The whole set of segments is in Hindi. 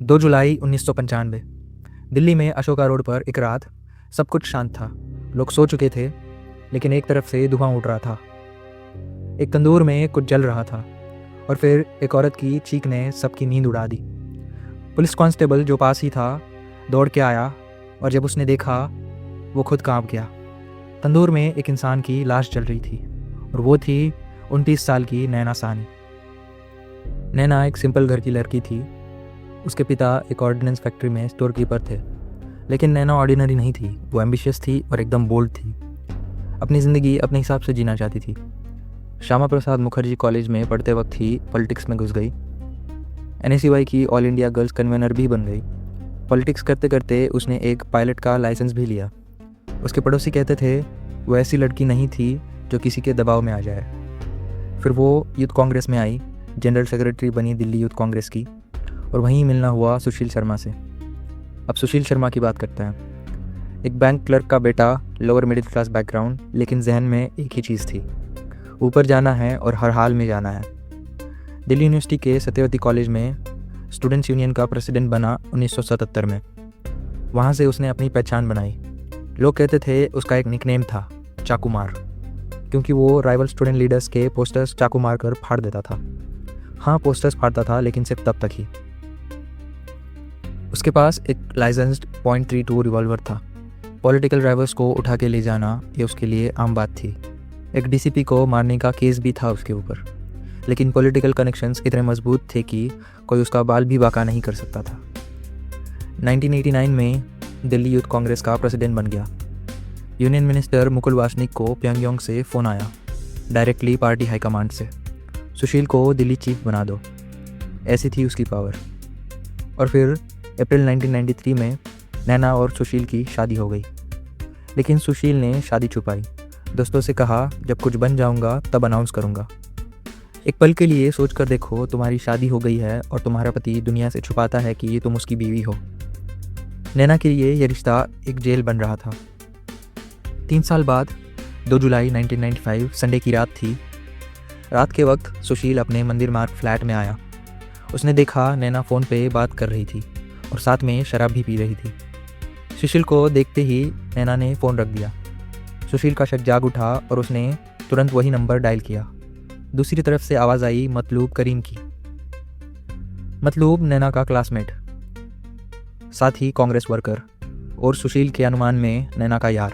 2 जुलाई 1995 दिल्ली में अशोका रोड पर एक रात सब कुछ शांत था। लोग सो चुके थे, लेकिन एक तरफ से धुआं उठ रहा था। एक तंदूर में कुछ जल रहा था और फिर एक औरत की चीख ने सबकी नींद उड़ा दी। पुलिस कांस्टेबल जो पास ही था दौड़ के आया और जब उसने देखा वो खुद कांप गया। तंदूर में एक इंसान की लाश जल रही थी और वो थी 29 साल की नैना साहनी। नैना एक सिंपल घर की लड़की थी। उसके पिता एक ऑर्डिनेंस फैक्ट्री में स्टोर कीपर थे, लेकिन नैना ऑर्डिनरी नहीं थी। वो एम्बिशियस थी और एकदम बोल्ड थी। अपनी ज़िंदगी अपने हिसाब से जीना चाहती थी। श्यामा प्रसाद मुखर्जी कॉलेज में पढ़ते वक्त ही पॉलिटिक्स में घुस गई। NSCY की ऑल इंडिया गर्ल्स कन्वेनर भी बन गई। पॉलिटिक्स करते करते उसने एक पायलट का लाइसेंस भी लिया। उसके पड़ोसी कहते थे वो ऐसी लड़की नहीं थी जो किसी के दबाव में आ जाए। फिर वो यूथ कांग्रेस में आई, जनरल सेक्रेटरी बनी दिल्ली यूथ कांग्रेस की, और वहीं मिलना हुआ सुशील शर्मा से। अब सुशील शर्मा की बात करते हैं। एक बैंक क्लर्क का बेटा, लोअर मिडिल क्लास बैकग्राउंड, लेकिन जहन में एक ही चीज़ थी, ऊपर जाना है और हर हाल में जाना है। दिल्ली यूनिवर्सिटी के सत्यवती कॉलेज में स्टूडेंट्स यूनियन का प्रेसिडेंट बना 1977 में। वहाँ से उसने अपनी पहचान बनाई। लोग कहते थे उसका एक निकनेम था चाकूमार, क्योंकि वो राइवल स्टूडेंट लीडर्स के पोस्टर्स चाकू मार कर फाड़ देता था। हाँ, पोस्टर्स फाड़ता था, लेकिन सिर्फ तब तक ही। उसके पास एक लाइसेंस्ड .32 रिवॉल्वर था। पॉलिटिकल राइवल्स को उठा के ले जाना ये उसके लिए आम बात थी। एक DCP को मारने का केस भी था उसके ऊपर, लेकिन पॉलिटिकल कनेक्शंस इतने मजबूत थे कि कोई उसका बाल भी बाका नहीं कर सकता था। 1989 में दिल्ली यूथ कांग्रेस का प्रेसिडेंट बन गया। यूनियन मिनिस्टर मुकुल वासनिक को प्योंगयांग से फ़ोन आया, डायरेक्टली पार्टी हाईकमांड से, सुशील को दिल्ली चीफ बना दो। ऐसी थी उसकी पावर। और फिर अप्रैल 1993 में नैना और सुशील की शादी हो गई। लेकिन सुशील ने शादी छुपाई। दोस्तों से कहा जब कुछ बन जाऊंगा तब अनाउंस करूंगा। एक पल के लिए सोच कर देखो, तुम्हारी शादी हो गई है और तुम्हारा पति दुनिया से छुपाता है कि तुम उसकी बीवी हो। नैना के लिए यह रिश्ता एक जेल बन रहा था। 3 साल बाद 2 जुलाई 1995 संडे की रात थी। रात के वक्त सुशील अपने मंदिर मार्ग फ्लैट में आया। उसने देखा नैना फ़ोन पे बात कर रही थी और साथ में शराब भी पी रही थी। सुशील को देखते ही नैना ने फ़ोन रख दिया। सुशील का शक जाग उठा और उसने तुरंत वही नंबर डायल किया। दूसरी तरफ से आवाज़ आई मतलूब करीम की। मतलूब नैना का क्लासमेट, साथ ही कांग्रेस वर्कर, और सुशील के अनुमान में नैना का यार।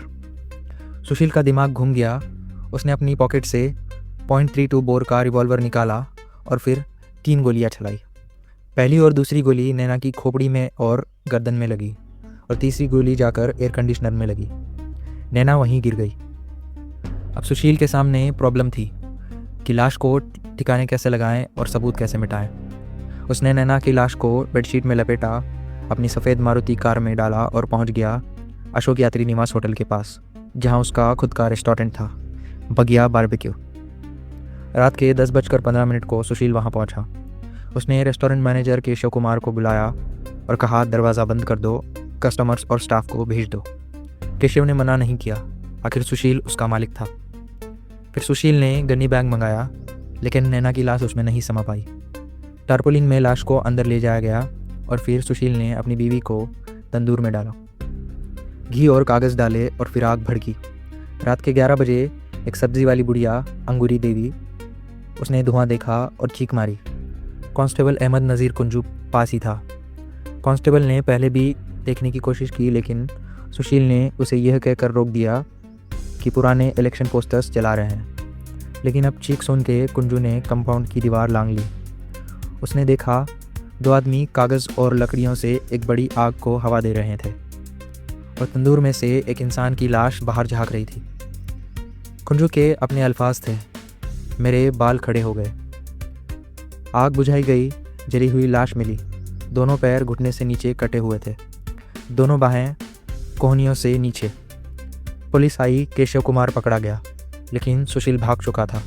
सुशील का दिमाग घूम गया। उसने अपनी पॉकेट से .32 बोर का रिवॉल्वर निकाला और फिर 3 गोलियां चलाई। पहली और दूसरी गोली नैना की खोपड़ी में और गर्दन में लगी और तीसरी गोली जाकर एयर कंडीशनर में लगी। नैना वहीं गिर गई। अब सुशील के सामने प्रॉब्लम थी कि लाश को ठिकाने कैसे लगाएं और सबूत कैसे मिटाएं। उसने नैना की लाश को बेडशीट में लपेटा, अपनी सफ़ेद मारुति कार में डाला और पहुंच गया अशोक यात्री निवास होटल के पास, जहां उसका खुद का रेस्टोरेंट था, बगिया बारबेक्यू। रात के 10:15 को सुशील वहां पहुंचा। उसने रेस्टोरेंट मैनेजर केशव कुमार को बुलाया और कहा दरवाज़ा बंद कर दो, कस्टमर्स और स्टाफ को भेज दो। केशव ने मना नहीं किया, आखिर सुशील उसका मालिक था। फिर सुशील ने गन्नी बैग मंगाया, लेकिन नैना की लाश उसमें नहीं समा पाई। टारपोलिन में लाश को अंदर ले जाया गया और फिर सुशील ने अपनी बीवी को तंदूर में डाला। घी और कागज़ डाले और फिर आग भड़की। रात के 11 बजे एक सब्जी वाली बुढ़िया अंगूरी देवी, उसने धुआं देखा और चीख मारी। कांस्टेबल अहमद नज़ीर कुंजू पास ही था। कांस्टेबल ने पहले भी देखने की कोशिश की, लेकिन सुशील ने उसे यह कहकर रोक दिया कि पुराने इलेक्शन पोस्टर्स जला रहे हैं। लेकिन अब चीख सुन के कुंजू ने कंपाउंड की दीवार लांघ ली। उसने देखा 2 आदमी कागज़ और लकड़ियों से एक बड़ी आग को हवा दे रहे थे और तंदूर में से एक इंसान की लाश बाहर झांक रही थी। कुंजू के अपने अल्फाज थे, मेरे बाल खड़े हो गए। आग बुझाई गई, जली हुई लाश मिली। दोनों पैर घुटने से नीचे कटे हुए थे, दोनों बाहें कोहनियों से नीचे। पुलिस आई, केशव कुमार पकड़ा गया, लेकिन सुशील भाग चुका था।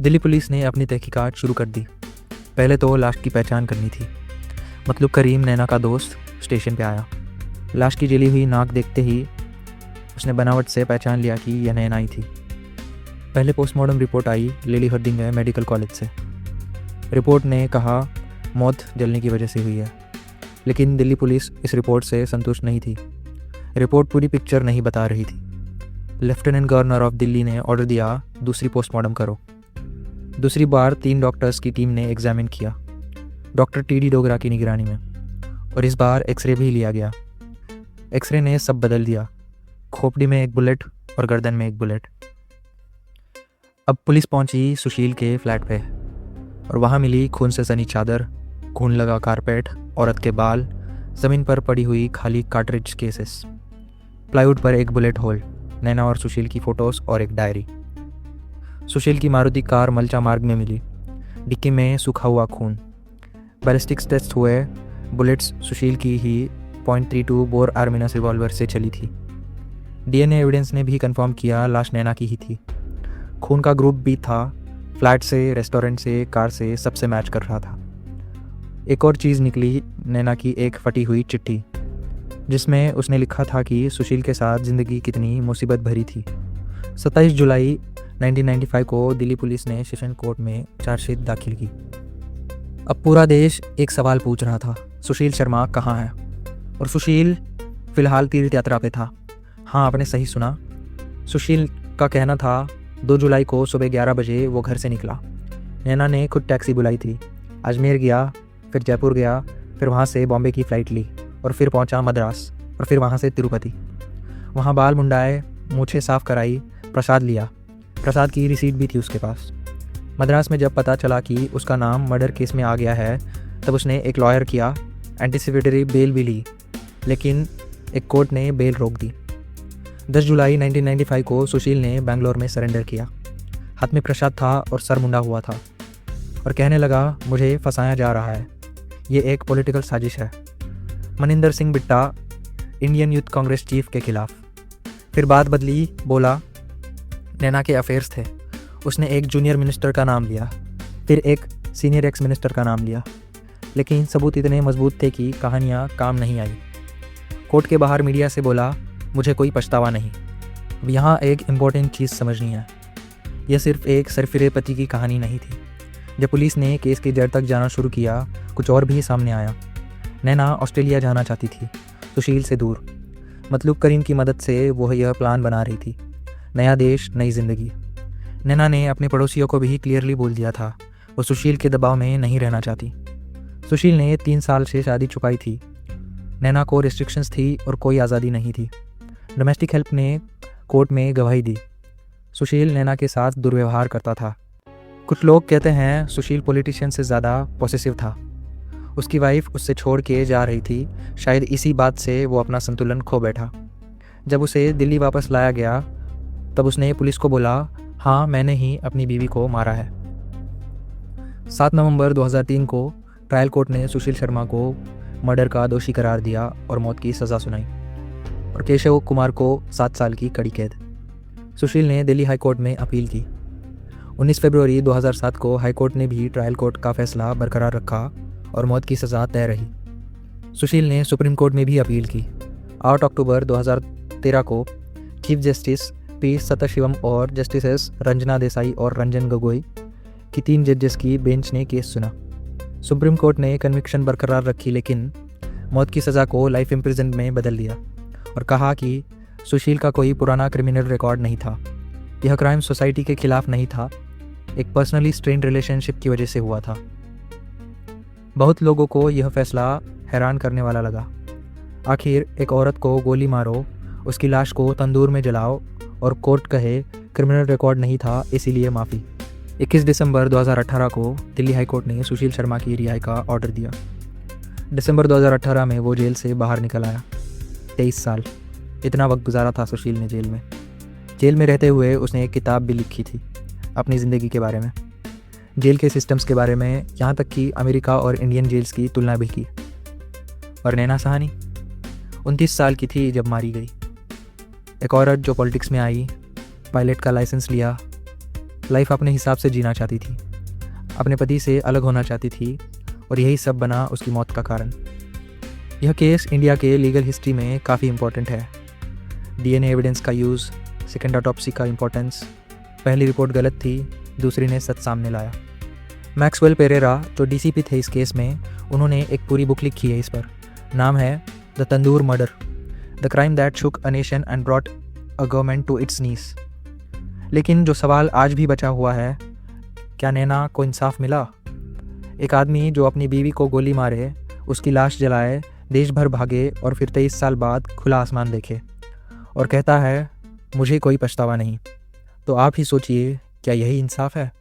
दिल्ली पुलिस ने अपनी तहकीकात शुरू कर दी। पहले तो लाश की पहचान करनी थी। मतलब करीम, नैना का दोस्त, स्टेशन पे आया। लाश की जली हुई नाक देखते ही उसने बनावट से पहचान लिया कि यह नैना ही थी। पहले पोस्टमार्टम रिपोर्ट आई लेडी हर्दिंगर मेडिकल कॉलेज से। रिपोर्ट ने कहा मौत जलने की वजह से हुई है। लेकिन दिल्ली पुलिस इस रिपोर्ट से संतुष्ट नहीं थी। रिपोर्ट पूरी पिक्चर नहीं बता रही थी। लेफ्टिनेंट गवर्नर ऑफ दिल्ली ने ऑर्डर दिया, दूसरी पोस्टमार्टम करो। दूसरी बार 3 डॉक्टर्स की टीम ने एग्जामिन किया, डॉक्टर टी.डी. डोगरा की निगरानी में, और इस बार एक्सरे भी लिया गया। एक्सरे ने सब बदल दिया, खोपड़ी में एक बुलेट और गर्दन में एक बुलेट। अब पुलिस पहुंची सुशील के फ्लैट पे और वहाँ मिली खून से सनी चादर, खून लगा कारपेट, औरत के बाल, ज़मीन पर पड़ी हुई खाली कार्ट्रिज केसेस, प्लाईवुड पर एक बुलेट होल, नैना और सुशील की फ़ोटोज़ और एक डायरी। सुशील की मारुति कार मलचा मार्ग में मिली, डिक्की में सूखा हुआ खून। बैलिस्टिक्स टेस्ट हुए, बुलेट्स सुशील की ही .32 बोर आर्मिनस रिवॉल्वर से चली थी। डीएनए एविडेंस ने भी कंफर्म किया लाश नैना की ही थी। खून का ग्रुप भी था, फ्लैट से, रेस्टोरेंट से, कार से, सबसे मैच कर रहा था। एक और चीज़ निकली, नैना की एक फटी हुई चिट्ठी जिसमें उसने लिखा था कि सुशील के साथ ज़िंदगी कितनी मुसीबत भरी थी। 27 जुलाई 1995 को दिल्ली पुलिस ने सेशन कोर्ट में चार्जशीट दाखिल की। अब पूरा देश एक सवाल पूछ रहा था, सुशील शर्मा कहाँ है? और सुशील फ़िलहाल तीर्थ यात्रा पे था। हाँ, आपने सही सुना। सुशील का कहना था 2 जुलाई को सुबह 11 बजे वो घर से निकला। नैना ने खुद टैक्सी बुलाई थी। अजमेर गया, फिर जयपुर गया, फिर वहाँ से बॉम्बे की फ़्लाइट ली और फिर पहुँचा मद्रास और फिर वहाँ से तिरुपति। वहाँ बाल मुंडाए, मूछें साफ़ कराई, प्रसाद लिया। प्रसाद की रिसीट भी थी उसके पास। मद्रास में जब पता चला कि उसका नाम मर्डर केस में आ गया है, तब उसने एक लॉयर किया, एंटीसिपेटरी बेल भी ली, लेकिन एक कोर्ट ने बेल रोक दी। 10 जुलाई 1995 को सुशील ने बेंगलोर में सरेंडर किया। हाथ में प्रसाद था और सर मुंडा हुआ था और कहने लगा, मुझे फंसाया जा रहा है, ये एक पॉलिटिकल साजिश है, मनिंदर सिंह बिट्टा, इंडियन यूथ कांग्रेस चीफ के खिलाफ। फिर बात बदली, बोला नैना के अफेयर्स थे। उसने एक जूनियर मिनिस्टर का नाम लिया, फिर एक सीनियर एक्स मिनिस्टर का नाम लिया, लेकिन सबूत इतने मजबूत थे कि कहानियाँ काम नहीं आई। कोर्ट के बाहर मीडिया से बोला, मुझे कोई पछतावा नहीं। अब यहाँ एक इम्पॉर्टेंट चीज़ समझनी है, यह सिर्फ एक सरफिरे पति की कहानी नहीं थी। जब पुलिस ने केस की जड़ तक जाना शुरू किया, कुछ और भी सामने आया। नैना ऑस्ट्रेलिया जाना चाहती थी, सुशील से दूर। मतलूब करीम की मदद से वो यह प्लान बना रही थी, नया देश, नई ज़िंदगी। नैना ने अपने पड़ोसियों को भी क्लियरली बोल दिया था, वो सुशील के दबाव में नहीं रहना चाहती। सुशील ने 3 साल से शादी चुकाई थी। नैना को रिस्ट्रिक्शंस थी और कोई आज़ादी नहीं थी। डोमेस्टिक हेल्प ने कोर्ट में गवाही दी, सुशील नैना के साथ दुर्व्यवहार करता था। कुछ लोग कहते हैं सुशील पॉलिटिशियन से ज़्यादा पॉसेसिव था। उसकी वाइफ उससे छोड़ के जा रही थी, शायद इसी बात से वो अपना संतुलन खो बैठा। जब उसे दिल्ली वापस लाया गया, तब उसने पुलिस को बोला, हाँ, मैंने ही अपनी बीवी को मारा है। 7 नवंबर 2003 को ट्रायल कोर्ट ने सुशील शर्मा को मर्डर का दोषी करार दिया और मौत की सज़ा सुनाई, और केशव कुमार को 7 साल की कड़ी कैद। सुशील ने दिल्ली हाई कोर्ट में अपील की। 19 फरवरी 2007 को हाई कोर्ट ने भी ट्रायल कोर्ट का फैसला बरकरार रखा और मौत की सज़ा तय रही। सुशील ने सुप्रीम कोर्ट में भी अपील की। 8 अक्टूबर 2013 को चीफ जस्टिस पी सतशिवम और जस्टिसेस रंजना देसाई और रंजन गोगोई की 3 जजेस की बेंच ने केस सुना। सुप्रीम कोर्ट ने कन्विक्शन बरकरार रखी, लेकिन मौत की सज़ा को लाइफ इम्प्रिजन में बदल दिया और कहा कि सुशील का कोई पुराना क्रिमिनल रिकॉर्ड नहीं था। यह क्राइम सोसाइटी के खिलाफ नहीं था, एक पर्सनली स्ट्रेन्ड रिलेशनशिप की वजह से हुआ था। बहुत लोगों को यह फैसला हैरान करने वाला लगा। आखिर एक औरत को गोली मारो, उसकी लाश को तंदूर में जलाओ और कोर्ट कहे क्रिमिनल रिकॉर्ड नहीं था, इसीलिए माफ़ी। 21 दिसंबर 2018 को दिल्ली हाई कोर्ट ने सुशील शर्मा की रिहाई का ऑर्डर दिया। दिसंबर 2018 में वो जेल से बाहर निकल आया। 23 साल, इतना वक्त गुजारा था सुशील ने जेल में। जेल में रहते हुए उसने एक किताब भी लिखी थी अपनी ज़िंदगी के बारे में, जेल के सिस्टम्स के बारे में, यहाँ तक कि अमेरिका और इंडियन जेल्स की तुलना भी की। और नैना साहनी 29 साल की थी जब मारी गई। एक औरत जो पॉलिटिक्स में आई, पायलट का लाइसेंस लिया, लाइफ अपने हिसाब से जीना चाहती थी, अपने पति से अलग होना चाहती थी, और यही सब बना उसकी मौत का कारण। यह केस इंडिया के लीगल हिस्ट्री में काफ़ी इम्पोर्टेंट है। डीएनए एविडेंस का यूज़, सेकेंड ऑटोप्सी का इम्पोर्टेंस, पहली रिपोर्ट गलत थी, दूसरी ने सच सामने लाया। मैक्सवेल पेरेरा जो डीसीपी थे इस केस में, उन्होंने एक पूरी बुक लिखी है इस पर, नाम है the tandoor murder, the crime that shook a nation and brought a government to its knees. लेकिन जो सवाल आज भी बचा हुआ है, क्या नैना को इंसाफ मिला? एक आदमी जो अपनी बीवी को गोली मारे, उसकी लाश जलाए, देश भर भागे और फिर 23 साल बाद खुला आसमान देखे और कहता है मुझे कोई पछतावा नहीं। तो आप ही सोचिए, क्या यही इंसाफ है?